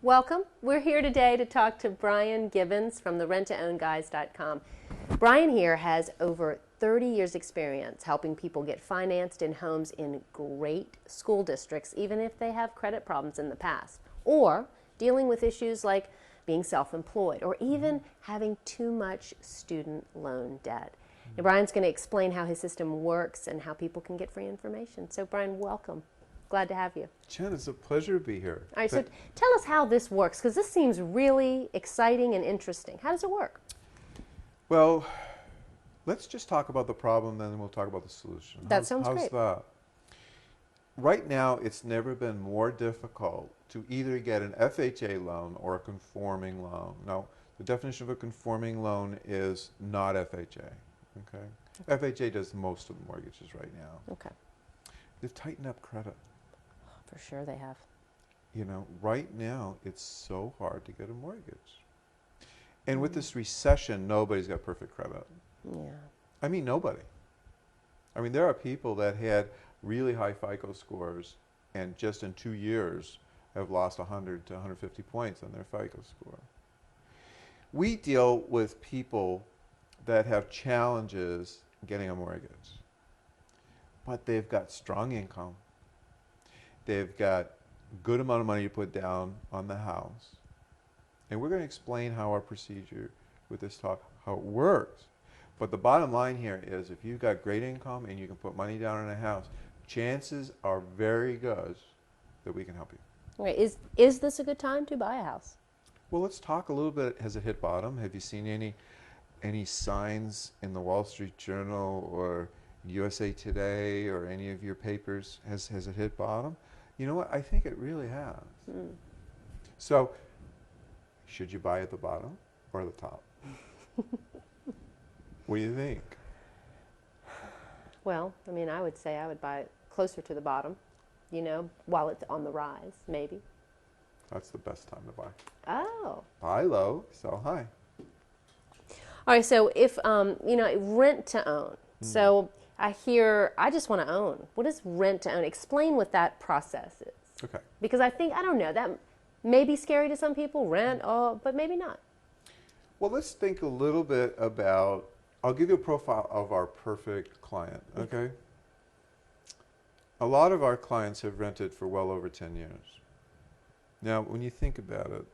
Welcome. We're here today to talk to Brian Gibbons from the renttoownguys.com. Brian here has over 30 years experience helping people get financed in homes in great school districts, even if they have credit problems in the past, or dealing with issues like being self-employed or even having too much student loan debt. Now, Brian's going to explain how his system works and how people can get free information. So Brian, welcome. Glad to have you. Jen, it's a pleasure to be here. All right, so tell us how this works, because this seems really exciting and interesting. How does it work? Well, let's just talk about the problem, then we'll talk about the solution. That sounds great. How's that? Right now, it's never been more difficult to either get an FHA loan or a conforming loan. Now, the definition of a conforming loan is not FHA. Okay? FHA does most of the mortgages right now. Okay. They've tightened up credit. For sure they have. You know, right now, it's so hard to get a mortgage. And with this recession, nobody's got perfect credit. Yeah. I mean, nobody. I mean, there are people that had really high FICO scores and just in 2 years have lost 100 to 150 points on their FICO score. We deal with people that have challenges getting a mortgage, but they've got strong income. They've got good amount of money to put down on the house. And we're going to explain how our procedure with this talk, how it works. But the bottom line here is if you've got great income and you can put money down on a house, chances are very good that we can help you. Right. Is this a good time to buy a house? Well, let's talk a little bit. Has it hit bottom? Have you seen any signs in the Wall Street Journal or USA Today or any of your papers? Has it hit bottom? You know what? I think it really has. So, should you buy at the bottom or the top? What do you think? Well, I mean, I would say I would buy it closer to the bottom, you know, while it's on the rise, maybe. That's the best time to buy. Oh. Buy low, sell high. All right, so if, you know, rent to own. So I hear, I just want to own. What is rent to own? Explain what that process is. Okay. Because I think, I don't know, that may be scary to some people, rent, but maybe not. Well, let's think a little bit about, I'll give you a profile of our perfect client, okay? A lot of our clients have rented for well over 10 years. Now, when you think about it,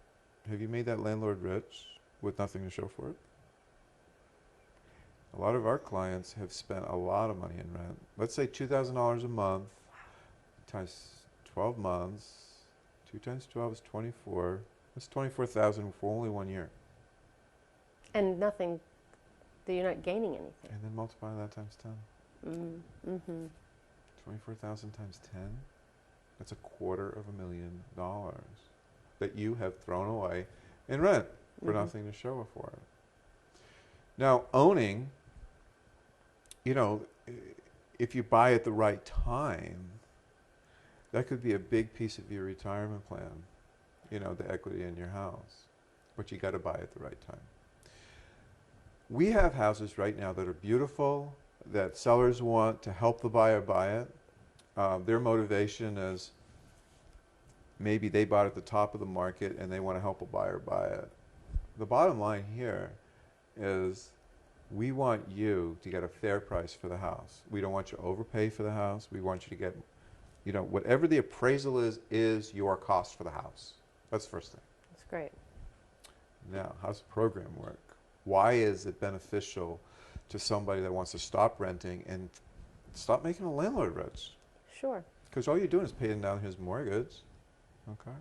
have you made that landlord rich with nothing to show for it? A lot of our clients have spent a lot of money in rent. Let's say $2,000 a month times 12 months. 2 times 12 is 24. That's $24,000 for only 1 year. And nothing, that you're not gaining anything. And then multiply that times 10. 24,000 times 10. That's $250,000 that you have thrown away in rent for nothing to show for it. Now, owning, you know, if you buy at the right time, that could be a big piece of your retirement plan, you know, the equity in your house. But you got to buy at the right time. We have houses right now that are beautiful, that sellers want to help the buyer buy it. Their motivation is maybe they bought at the top of the market and they want to help a buyer buy it. The bottom line here is we want you to get a fair price for the house. We don't want you to overpay for the house. We want you to get, you know, whatever the appraisal is your cost for the house. That's the first thing. That's great. Now, how's the program work? Why is it beneficial to somebody that wants to stop renting and stop making a landlord rich? Sure. Because all you're doing is paying down his mortgage. Okay.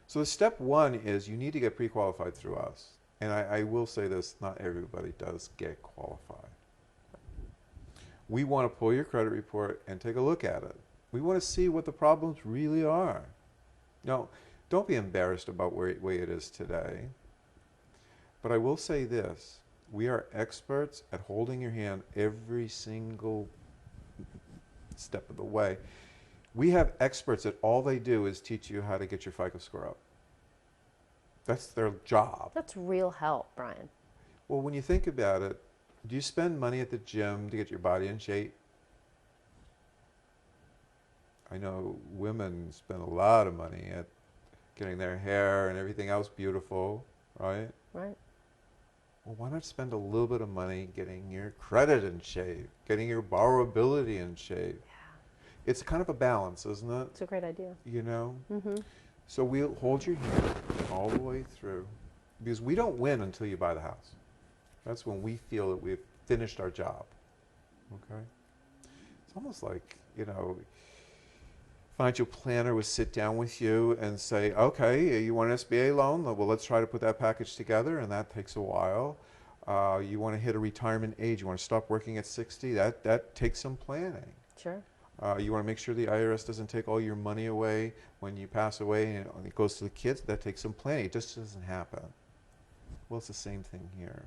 So the step one is you need to get pre-qualified through us. And I will say this, not everybody does get qualified. We want to pull your credit report and take a look at it. We want to see what the problems really are. Now, don't be embarrassed about where it is today. But I will say this, we are experts at holding your hand every single step of the way. We have experts that all they do is teach you how to get your FICO score up. That's their job. That's real help, Brian. Well, when you think about it, do you spend money at the gym to get your body in shape? I know women spend a lot of money at getting their hair and everything else beautiful, right? Right. Well, why not spend a little bit of money getting your credit in shape, getting your borrowability in shape? Yeah. It's kind of a balance, isn't it? It's a great idea. You know? Mm-hmm. So we'll hold your hand all the way through, because we don't win until you buy the house. That's when we feel that we've finished our job. Okay? It's almost like, you know, financial planner would sit down with you and say, okay, you want an SBA loan? Well, let's try to put that package together, and that takes a while. You want to hit a retirement age, you want to stop working at 60, that takes some planning. Sure. You want to make sure the IRS doesn't take all your money away when you pass away and it goes to the kids. That takes some planning. It just doesn't happen. Well, it's the same thing here.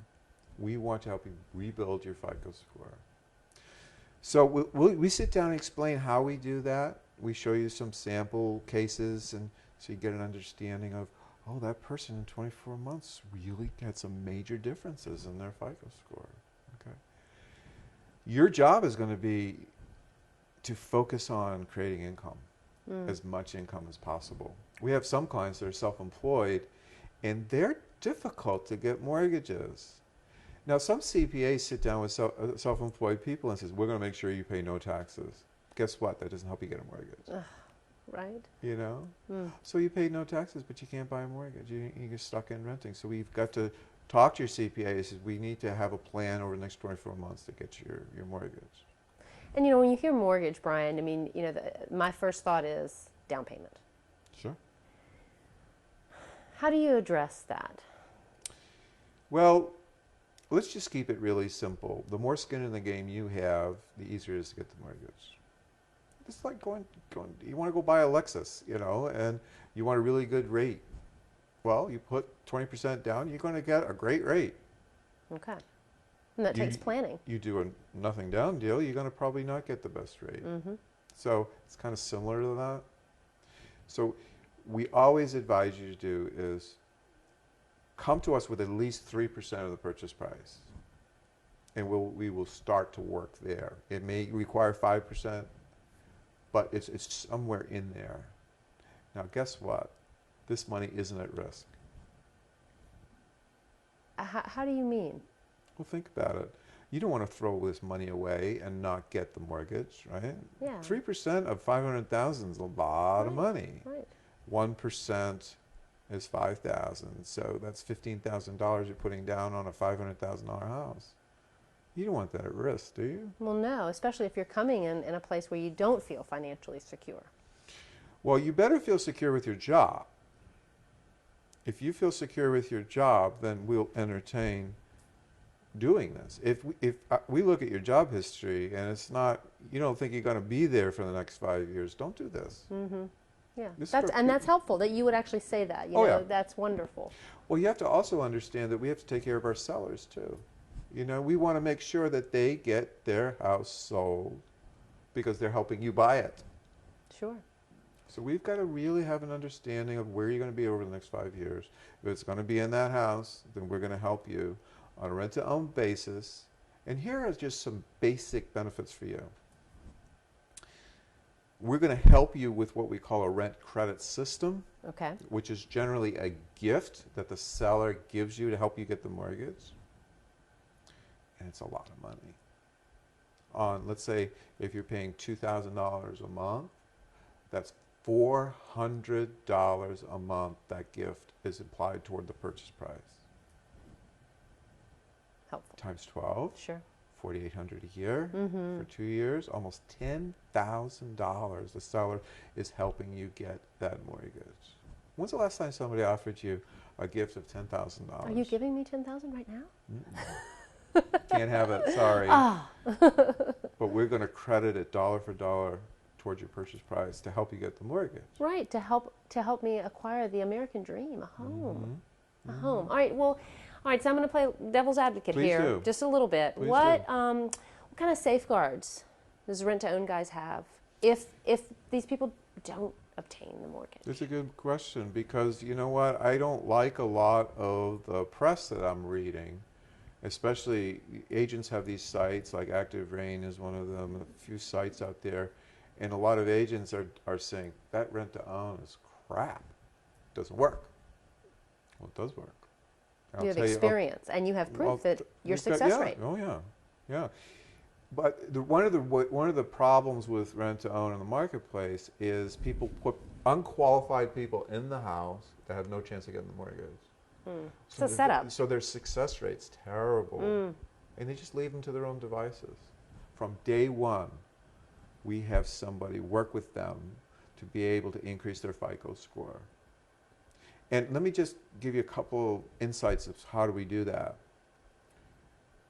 We want to help you rebuild your FICO score. So we sit down and explain how we do that. We show you some sample cases, and so you get an understanding of, oh, that person in 24 months really had some major differences in their FICO score. Okay. Your job is going to be to focus on creating income, as much income as possible. We have some clients that are self-employed, and they're difficult to get mortgages. Now, some CPAs sit down with self-employed people and says, we're going to make sure you pay no taxes. Guess what? That doesn't help you get a mortgage. Right. You know? So you pay no taxes, but you can't buy a mortgage. You're stuck in renting. So we've got to talk to your CPA and say, we need to have a plan over the next 24 months to get your mortgage. And, you know, when you hear mortgage, Brian, I mean, you know, my first thought is down payment. Sure. How do you address that? Well, let's just keep it really simple. The more skin in the game you have, the easier it is to get the mortgage. It's like going, you want to go buy a Lexus, you know, and you want a really good rate. Well, you put 20% down, you're going to get a great rate. Okay. And that takes planning. You do a nothing down deal, you're going to probably not get the best rate. So it's kind of similar to that. So we always advise you to do is come to us with at least 3% of the purchase price. And we will start to work there. It may require 5%, but it's somewhere in there. Now, guess what? This money isn't at risk. How do you mean? Well, think about it. You don't want to throw this money away and not get the mortgage, right? Yeah. 3% of 500,000 is a lot of money. Right. 1% is 5,000, so that's $15,000 you're putting down on a $500,000 house. You don't want that at risk, do you? Well, no, especially if you're coming in a place where you don't feel financially secure. Well, you better feel secure with your job. If you feel secure with your job, then we'll entertain doing this. If we look at your job history and it's not, you don't think you're going to be there for the next 5 years, don't do this. Yeah, that's helpful that you would actually say that. You know, yeah. That's wonderful. Well, you have to also understand that we have to take care of our sellers too. You know, we want to make sure that they get their house sold because they're helping you buy it. Sure. So we've got to really have an understanding of where you're going to be over the next 5 years. If it's going to be in that house, then we're going to help you on a rent-to-own basis. And here are just some basic benefits for you. We're going to help you with what we call a rent credit system, Okay. which is generally a gift that the seller gives you to help you get the mortgage. And it's a lot of money. Let's say if you're paying $2,000 a month, that's $400 a month. That gift is applied toward the purchase price. Helpful. Times 12. Sure. $4,800 a year for 2 years, almost $10,000 the seller is helping you get that mortgage. When's the last time somebody offered you a gift of $10,000? Are you giving me $10,000 right now? Can't have it, sorry. But we're going to credit it dollar for dollar towards your purchase price to help you get the mortgage. Right, to help me acquire the American dream, a home. A home. All right, so I'm going to play devil's advocate Please here do. just a little bit. Please What do. what kind of safeguards does rent-to-own guys have if these people don't obtain the mortgage? That's a good question because you know what? I don't like a lot of the press that I'm reading, especially agents have these sites like Active Rain is one of them, a few sites out there, and a lot of agents are saying that rent-to-own is crap. doesn't work. Well, it does work. I'll You have tell experience, and you have proof well, that your we've got- success yeah, rate. Oh yeah, yeah. But one of the problems with rent to own in the marketplace is people put unqualified people in the house that have no chance of getting the mortgage. It's a setup. So their success rate's terrible, and they just leave them to their own devices. From day one, we have somebody work with them to be able to increase their FICO score. And let me just give you a couple insights of how do we do that.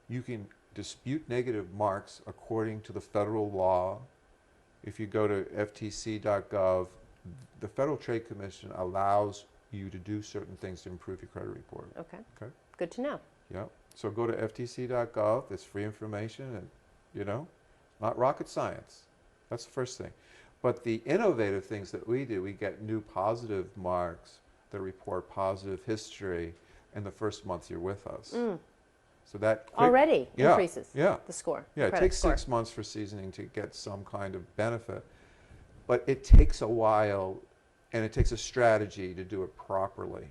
You can dispute negative marks according to the federal law. If you go to ftc.gov, the Federal Trade Commission allows you to do certain things to improve your credit report. Okay. Okay. Good to know. Yeah. So go to ftc.gov. It's free information, and not rocket science. That's the first thing. But the innovative things that we do, we get new positive marks that report positive history in the first month you're with us. So that Already increases the score. Yeah, it credit takes score. 6 months for seasoning to get some kind of benefit. But it takes a while, and it takes a strategy to do it properly.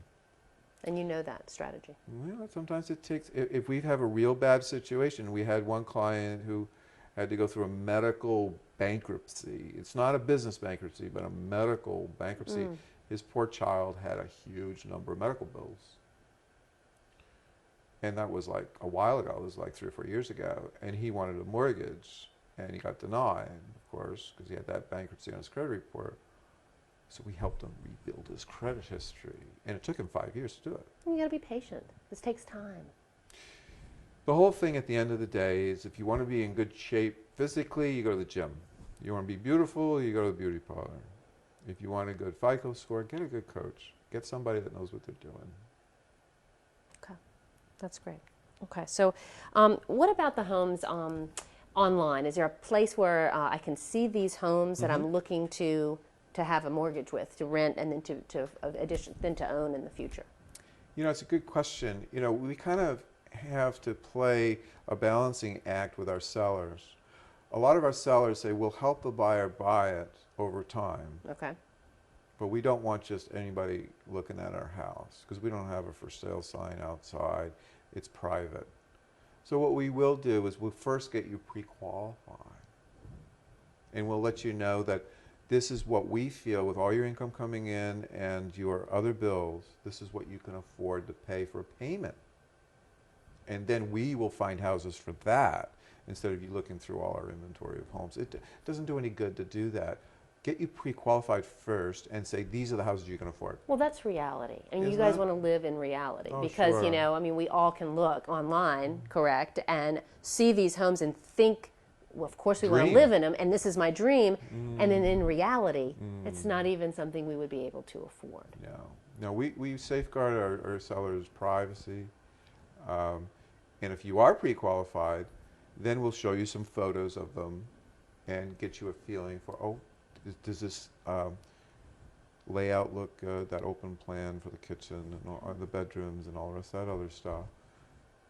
And you know that strategy. Well, sometimes it takes, if we have a real bad situation, we had one client who had to go through a medical bankruptcy. It's not a business bankruptcy, but a medical bankruptcy. His poor child had a huge number of medical bills. And that was like a while ago. It was like 3 or 4 years ago. And he wanted a mortgage, and he got denied, of course, because he had that bankruptcy on his credit report. So we helped him rebuild his credit history. And it took him 5 years to do it. You got to be patient. This takes time. The whole thing at the end of the day is if you want to be in good shape physically, you go to the gym. You want to be beautiful, you go to the beauty parlor. If you want a good FICO score, get a good coach. Get somebody that knows what they're doing. Okay. That's great. Okay. So what about the homes online? Is there a place where I can see these homes that I'm looking to have a mortgage with, to rent, and then to own in the future? It's a good question. We kind of have to play a balancing act with our sellers. A lot of our sellers say, we'll help the buyer buy it over time. Okay. But we don't want just anybody looking at our house, because we don't have a for sale sign outside. It's private. So what we will do is we'll first get you pre-qualified. And we'll let you know that this is what we feel, with all your income coming in and your other bills, this is what you can afford to pay for a payment. And then we will find houses for that, instead of you looking through all our inventory of homes. It doesn't do any good to do that. Get you pre-qualified first and say, these are the houses you can afford. Well, that's reality. And you Isn't guys it? want to live in reality. Oh, because, sure. we all can look online, correct, and see these homes and think, well, of course we want to Dream. live in them, and this is my dream. And then in reality, it's not even something we would be able to afford. No, we safeguard our sellers' privacy. And if you are pre-qualified, then we'll show you some photos of them and get you a feeling for, does this layout look good, that open plan for the kitchen and all, the bedrooms and all the rest of that other stuff.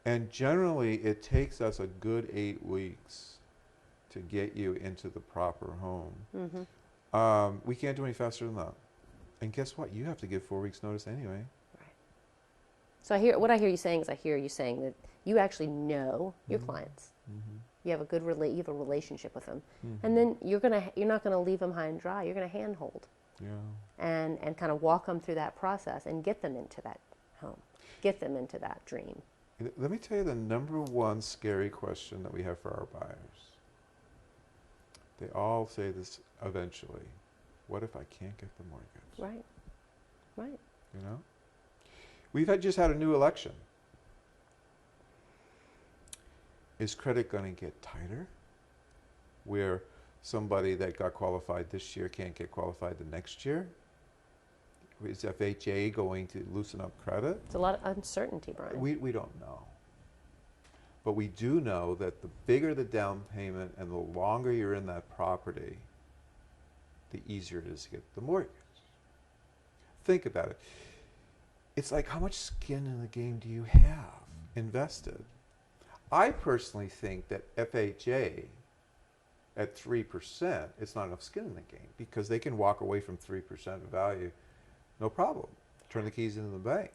And generally, it takes us a good 8 weeks to get you into the proper home. We can't do any faster than that. And guess what? You have to give 4 weeks notice anyway. Right. So what I hear you saying is, that you actually know your clients. You have a you have a relationship with them, and then you're not gonna leave them high and dry. You're gonna handhold, and kind of walk them through that process and get them into that home, get them into that dream. Let me tell you the number one scary question that we have for our buyers. They all say this eventually. What if I can't get the mortgage? Right. We've just had a new election. Is credit going to get tighter, where somebody that got qualified this year can't get qualified the next year? Is FHA going to loosen up credit? It's a lot of uncertainty, Brian. We don't know. But we do know that the bigger the down payment and the longer you're in that property, the easier it is to get the mortgage. Think about it. It's like, how much skin in the game do you have invested? I personally think that FHA at 3%, it's not enough skin in the game, because they can walk away from 3% of value, no problem. turn the keys into the bank.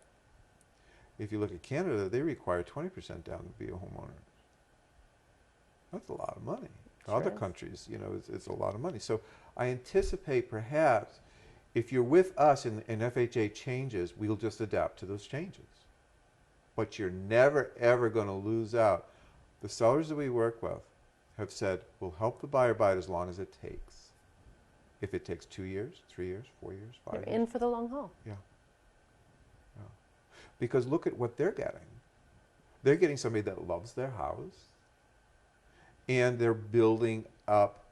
If you look at Canada, they require 20% down to be a homeowner. That's a lot of money. Sure Other is. countries, it's a lot of money. So I anticipate perhaps if you're with us and FHA changes, we'll just adapt to those changes. But you're never, ever going to lose out. The sellers that we work with have said, we'll help the buyer buy it as long as it takes. If it takes 2 years, 3 years, 4 years, 5 You're years. in for the long haul. Yeah. Yeah. Because look at what they're getting. They're getting somebody that loves their house, and they're building up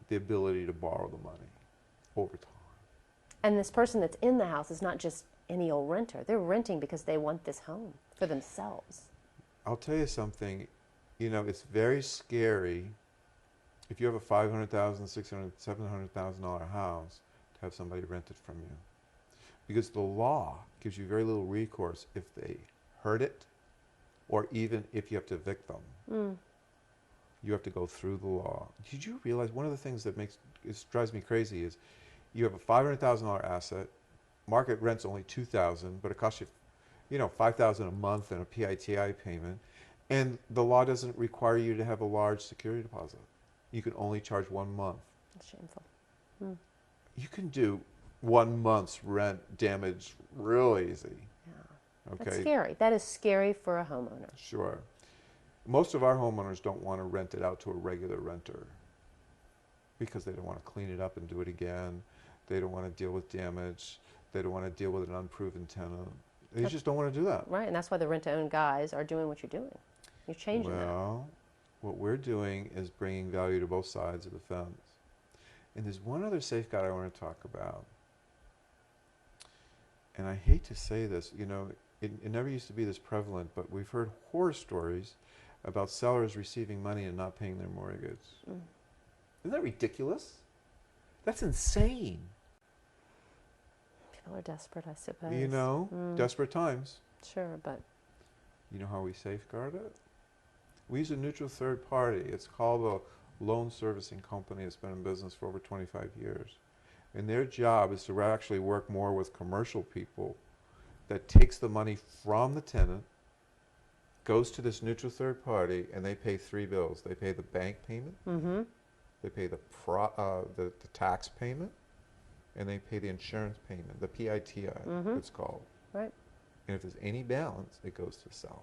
the ability to borrow the money over time. And this person that's in the house is not just any old renter. They're renting because they want this home for themselves. I'll tell you something, it's very scary if you have a $500,000, $600,000, $700,000 house to have somebody rent it from you. Because the law gives you very little recourse if they hurt it, or even if you have to evict them. Mm. You have to go through the law. Did you realize one of the things that drives me crazy is you have a $500,000 asset, market rent's only $2,000, but it costs you, $5,000 a month and a PITI payment, and the law doesn't require you to have a large security deposit. You can only charge 1 month. That's shameful. Mm. You can do 1 month's rent damage real easy. Yeah. Okay. That's scary. That is scary for a homeowner. Sure. Most of our homeowners don't want to rent it out to a regular renter because they don't want to clean it up and do it again. They don't want to deal with damage. They don't want to deal with an unproven tenant. They just don't want to do that. Right, and that's why the rent-to-own guys are doing what you're doing. You're changing that. Well, what we're doing is bringing value to both sides of the fence. And there's one other safeguard I want to talk about. And I hate to say this, it never used to be this prevalent, but we've heard horror stories about sellers receiving money and not paying their mortgage. Mm. Isn't that ridiculous? That's insane. People are desperate, I suppose. Desperate times. Sure, but You know how we safeguard it? We use a neutral third party. It's called a loan servicing company. It's been in business for over 25 years. And their job is to actually work more with commercial people that takes the money from the tenant, goes to this neutral third party, and they pay 3 bills. They pay the bank payment, mm-hmm. they pay the tax payment, and they pay the insurance payment, the PITI, Mm-hmm. it's called. Right. And if there's any balance, it goes to the seller.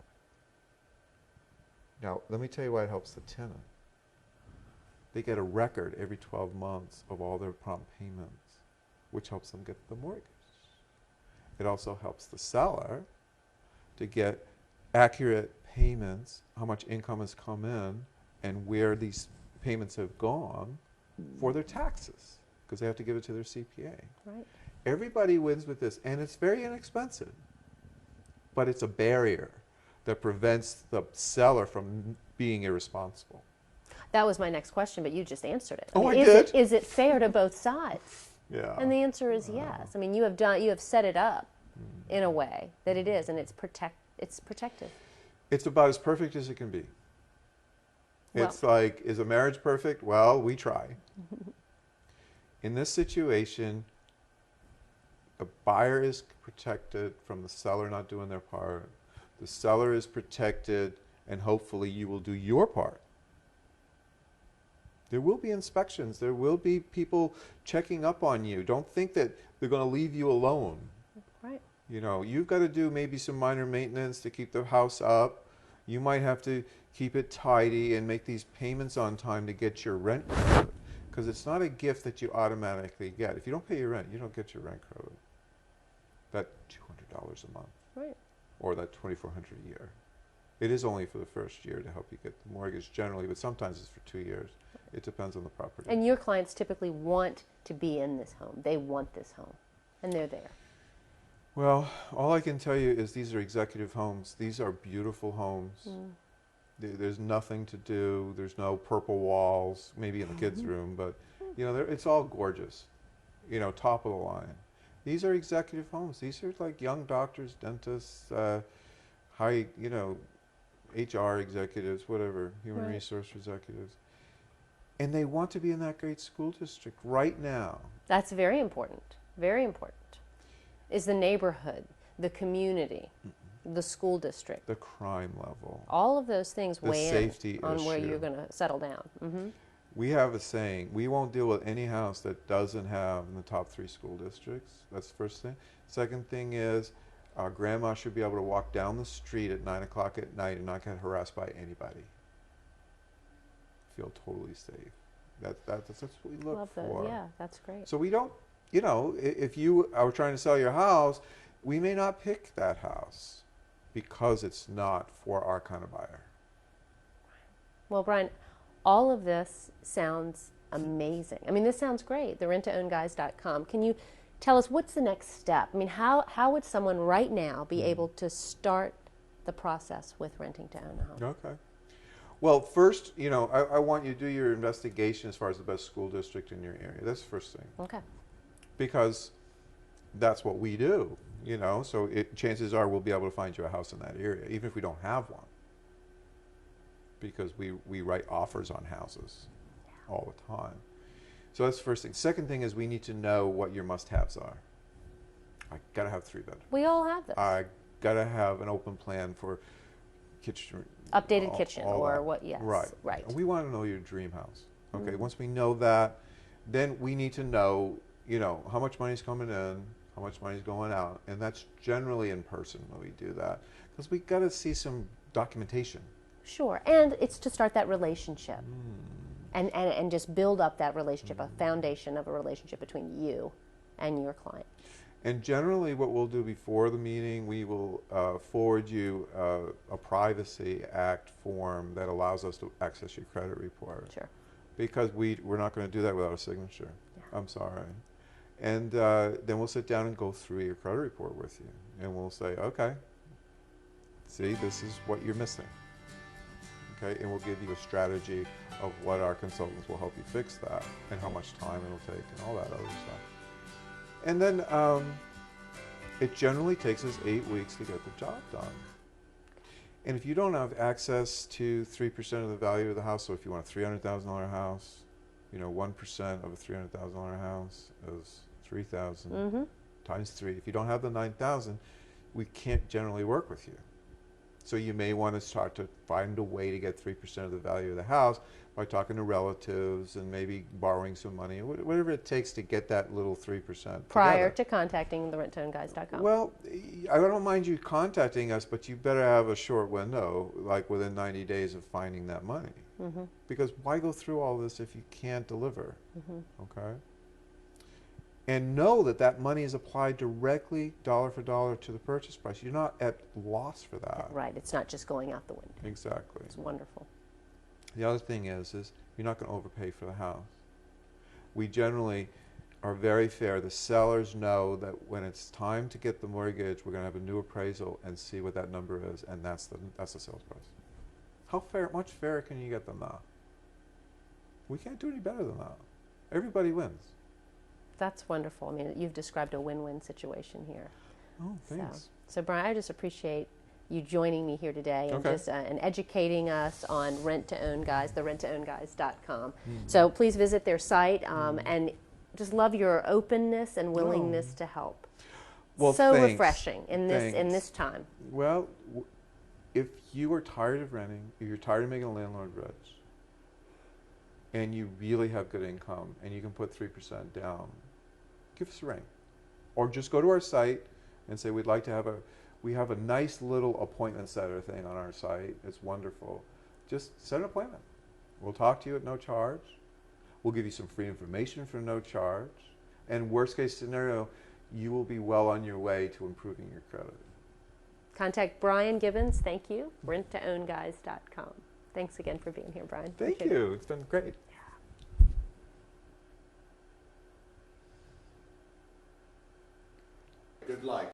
Now, let me tell you why it helps the tenant. They get a record every 12 months of all their prompt payments, which helps them get the mortgage. It also helps the seller to get accurate payments, how much income has come in, and where these payments have gone for their taxes, because they have to give it to their CPA. Right. Everybody wins with this, and it's very inexpensive, but it's a barrier that prevents the seller from being irresponsible. That was my next question, but you just answered it. Oh, I is did? Is it fair to both sides? Yeah. And the answer is yes. I mean, you have set it up in a way that it is, and it's protective. It's about as perfect as it can be. Well. It's like, is a marriage perfect? Well, we try. In this situation, the buyer is protected from the seller not doing their part. The seller is protected, and hopefully you will do your part. There will be inspections. There will be people checking up on you. Don't think that they're going to leave you alone. Right. You've got to do maybe some minor maintenance to keep the house up. You might have to keep it tidy and make these payments on time to get your rent credit. Because it's not a gift that you automatically get. If you don't pay your rent, you don't get your rent credit. That $200 a month. Right. Or that $2,400 a year. It is only for the first year to help you get the mortgage generally, but sometimes it's for 2 years. It depends on the property. And your clients typically want to be in this home. They want this home, and they're there. Well, all I can tell you is these are executive homes. These are beautiful homes. Mm. There's nothing to do. There's no purple walls, maybe in the kids' room, but it's all gorgeous. Top of the line. These are executive homes. These are like young doctors, dentists, high, HR executives, whatever, human Right. resource executives. And they want to be in that great school district right now. That's very important. Very important. is the neighborhood, the community, the school district. The crime level. All of those things The weigh safety in on where issue. you're going to settle down. We have a saying, we won't deal with any house that doesn't have in the top 3 school districts. That's the first thing. Second thing is, grandma should be able to walk down the street at 9 o'clock at night and not get harassed by anybody. Feel totally safe. That's what we look Love for. that. Yeah, that's great. So we don't, you know, if you are trying to sell your house, we may not pick that house because it's not for our kind of buyer. Well, Brian, all of this sounds amazing. I mean, this sounds great, the renttownguys.com. Can you tell us what's the next step? I mean, how would someone right now be able to start the process with renting to own a home? Okay. Well, first, you know, I want you to do your investigation as far as the best school district in your area. That's the first thing. Okay. Because that's what we do, you know, so chances are we'll be able to find you a house in that area, even if we don't have one. Because we write offers on houses all the time. So that's the first thing. Second thing is we need to know what your must-haves are. I gotta have 3 bedrooms. We all have this. I gotta have an open plan for kitchen. Updated kitchen or that. what, yes. Right. Right. And we want to know your dream house. Okay, once we know that, then we need to know, you know, how much money's coming in, how much money's going out, and that's generally in person when we do that. Because we gotta see some documentation. Sure, and it's to start that relationship and just build up that relationship, a foundation of a relationship between you and your client. And generally what we'll do before the meeting, we will forward you a Privacy Act form that allows us to access your credit report. Sure. Because we're not going to do that without a signature. Yeah. I'm sorry. And then we'll sit down and go through your credit report with you. And we'll say, okay, see, this is what you're missing. Okay, and we'll give you a strategy of what our consultants will help you fix that and how much time it'll take and all that other stuff. And then it generally takes us 8 weeks to get the job done. And if you don't have access to 3% of the value of the house, so if you want a $300,000 house, you know, 1% of a $300,000 house is $3,000 times 3. If you don't have the $9,000, we can't generally work with you. So you may want to start to find a way to get 3% of the value of the house by talking to relatives and maybe borrowing some money, whatever it takes to get that little 3% Prior together. to contacting the renttownguys.com. Well, I don't mind you contacting us, but you better have a short window, like within 90 days of finding that money. Because why go through all this if you can't deliver? Okay? And know that that money is applied directly, dollar for dollar, to the purchase price. You're not at loss for that. Right, it's not just going out the window. Exactly. It's wonderful. The other thing is you're not going to overpay for the house. We generally are very fair. The sellers know that when it's time to get the mortgage, we're going to have a new appraisal and see what that number is, and that's the sales price. How fair? Much fairer can you get than that? We can't do any better than that. Everybody wins. That's wonderful. I mean, you've described a win-win situation here. Oh, thanks. So Brian, I just appreciate you joining me here today and Okay. just and educating us on Rent to Own Guys, the renttownguys.com. So please visit their site and just love your openness and willingness to help. Well, so thanks. refreshing in this time. Well, if you are tired of renting, if you're tired of making a landlord rich, and you really have good income, and you can put 3% down, give us a ring. Or just go to our site and say, we'd like to have we have a nice little appointment setter thing on our site. It's wonderful. Just set an appointment. We'll talk to you at no charge. We'll give you some free information for no charge. And worst case scenario, you will be well on your way to improving your credit. Contact Brian Gibbons. Thank you. renttownguys.com. Thanks again for being here, Brian. Thank Appreciate it. you. It's been great. Good luck.